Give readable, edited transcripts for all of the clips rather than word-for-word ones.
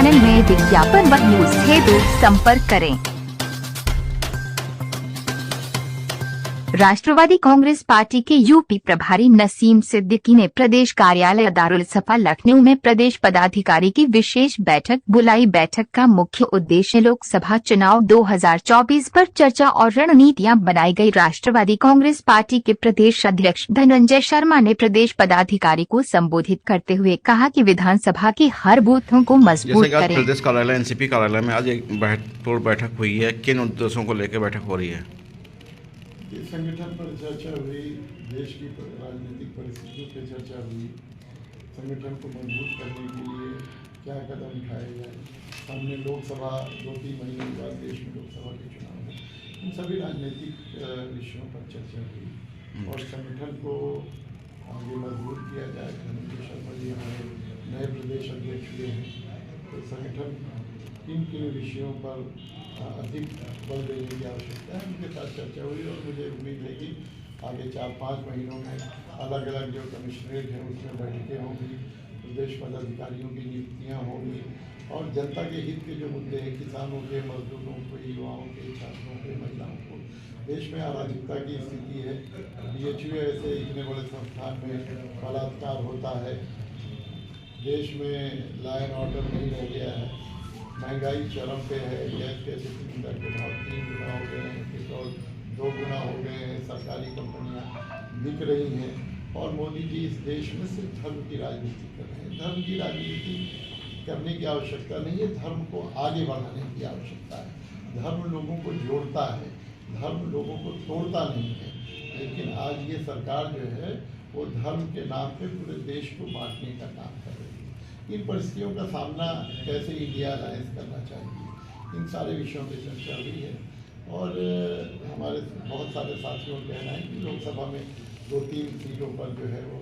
Channel में विज्ञापन व न्यूज हेतु संपर्क करें। राष्ट्रवादी कांग्रेस पार्टी के यूपी प्रभारी नसीम सिद्दीकी ने प्रदेश कार्यालय दारुल सफा लखनऊ में प्रदेश पदाधिकारी की विशेष बैठक बुलाई। बैठक का मुख्य उद्देश्य लोकसभा चुनाव 2024 पर चर्चा और रणनीतियां बनाई गई। राष्ट्रवादी कांग्रेस पार्टी के प्रदेश अध्यक्ष धनंजय शर्मा ने प्रदेश पदाधिकारी को संबोधित करते हुए कहा कि विधानसभा के हर बूथों को मजबूत करें। प्रदेश कार्यालय एनसीपी कार्यालय में आज एक बैठक हुई है, किन उद्देश्यों को लेकर बैठक हो रही है? संगठन पर चर्चा हुई, देश की राजनीतिक परिस्थितियों पर चर्चा हुई, संगठन को मजबूत करने के लिए क्या कदम उठाए जाए। हमने लोकसभा 2-3 महीने के बाद देश में लोकसभा के चुनाव में इन सभी राजनीतिक विषयों पर चर्चा हुई और संगठन को आगे मजबूत किया जाए। धनंजय शर्मा जी हमारे नए प्रदेश अध्यक्ष हुए हैं, तो संगठन किन विषयों पर अधिक बल देने की आवश्यकता है उनके साथ चर्चा हुई और मुझे उम्मीद है कि आगे 4-5 महीनों में अलग अलग जो कमिश्नरेट हैं उसमें बैठकें होंगी, प्रदेश पदाधिकारियों की नियुक्तियाँ होंगी और जनता के हित के जो मुद्दे हैं, किसानों के, मजदूरों को, युवाओं के, छात्रों के, महिलाओं को, देश में अराजकता की स्थिति है। BHU ऐसे इतने बड़े संस्थान में बलात्कार होता है, देश में लॉ एंड ऑर्डर नहीं रह गया है, महंगाई चरम पे है, गैस के सिलेंडर के भाव 3 गुना हो गए हैं, पेट्रोल 2 गुना हो गए हैं, सरकारी कंपनियां बिक रही हैं और मोदी जी इस देश में सिर्फ धर्म की राजनीति कर रहे हैं। धर्म की राजनीति करने की आवश्यकता नहीं है, धर्म को आगे बढ़ाने की आवश्यकता है। धर्म लोगों को जोड़ता है, धर्म लोगों को तोड़ता नहीं है। लेकिन आज ये सरकार जो है वो धर्म के नाम पे पूरे देश को बांटने का काम कर रही है। इन परिस्थितियों का सामना कैसे इंडिया अलायंस करना चाहिए, इन सारे विषयों पर चर्चा हुई है और हमारे बहुत सारे साथियों का कहना है कि लोकसभा में 2-3 सीटों पर जो है वो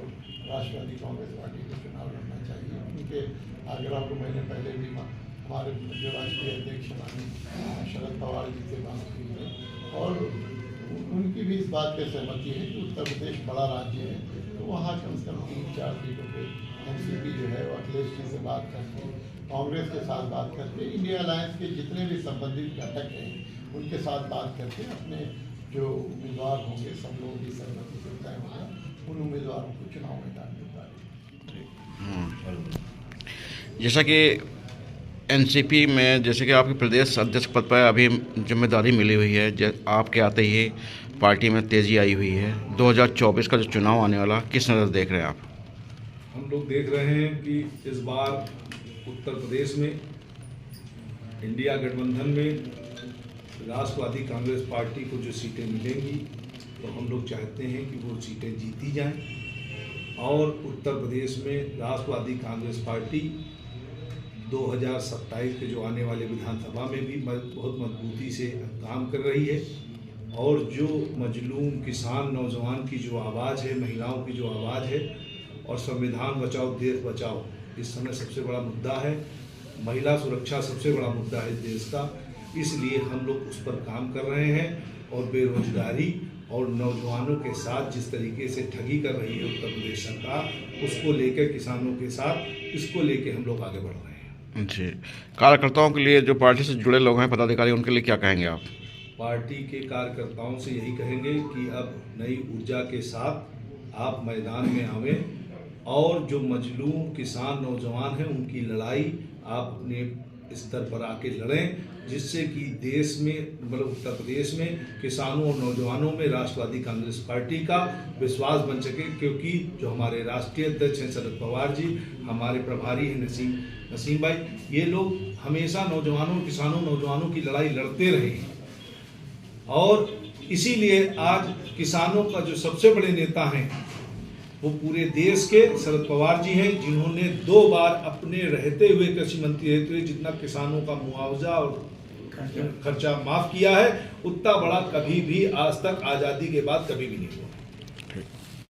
राष्ट्रवादी कांग्रेस पार्टी को चुनाव लड़ना चाहिए। उनके आग्रह को मैंने पहले भी हमारे जो राष्ट्रीय अध्यक्ष माननीय शरद पवार जी से बात की है और उनकी भी इस बात पर सहमति है कि उत्तर प्रदेश बड़ा राज्य है, तो वहाँ कम से कम 3-4 सीटों पर एनसीपी जो है वो अखिलेश जी से बात करके, कांग्रेस के साथ बात करके, इंडिया अलायंस के जितने भी संबंधित घटक हैं उनके साथ बात करके अपने जो उम्मीदवार होंगे सब लोगों की सहमति से तय होगा, उन उम्मीदवारों को चुनाव मैदान में उतारें। जैसा कि एनसीपी में जैसे कि आपके प्रदेश अध्यक्ष पद पर अभी जिम्मेदारी मिली हुई है, आपके आते ही पार्टी में तेज़ी आई हुई है। 2024 का जो चुनाव आने वाला किस नज़र देख रहे हैं आप? हम लोग देख रहे हैं कि इस बार उत्तर प्रदेश में इंडिया गठबंधन में राष्ट्रवादी कांग्रेस पार्टी को जो सीटें मिलेंगी तो हम लोग चाहते हैं कि वो सीटें जीती जाएं और उत्तर प्रदेश में राष्ट्रवादी कांग्रेस पार्टी 2027 के जो आने वाले विधानसभा में भी बहुत मजबूती से काम कर रही है और जो मजलूम किसान नौजवान की जो आवाज़ है, महिलाओं की जो आवाज़ है और संविधान बचाओ देश बचाओ इस समय सबसे बड़ा मुद्दा है, महिला सुरक्षा सबसे बड़ा मुद्दा है देश का, इसलिए हम लोग उस पर काम कर रहे हैं और बेरोजगारी और नौजवानों के साथ जिस तरीके से ठगी कर रही है उत्तर प्रदेश सरकार, उसको लेकर किसानों के साथ इसको लेकर हम लोग आगे बढ़ रहे हैं। जी, कार्यकर्ताओं के लिए जो पार्टी से जुड़े लोग हैं पदाधिकारी, उनके लिए क्या कहेंगे आप? पार्टी के कार्यकर्ताओं से यही कहेंगे कि अब नई ऊर्जा के साथ आप मैदान में आवें और जो मजलूम किसान नौजवान हैं उनकी लड़ाई आप अपने स्तर पर आके लड़ें, जिससे कि देश में मतलब उत्तर प्रदेश में किसानों और नौजवानों में राष्ट्रवादी कांग्रेस पार्टी का विश्वास बन सके, क्योंकि जो हमारे राष्ट्रीय अध्यक्ष हैं शरद पवार जी, हमारे प्रभारी हैं नसीम भाई, ये लोग हमेशा नौजवानों किसानों नौजवानों की लड़ाई लड़ते रहे हैं और इसीलिए आज किसानों का जो सबसे बड़े नेता हैं वो पूरे देश के शरद पवार जी हैं, जिन्होंने 2 बार अपने रहते हुए कृषि मंत्री रहते हुए जितना किसानों का मुआवजा और खर्चा माफ किया है, उतना बड़ा कभी भी आज तक आज़ादी के बाद कभी भी नहीं हुआ।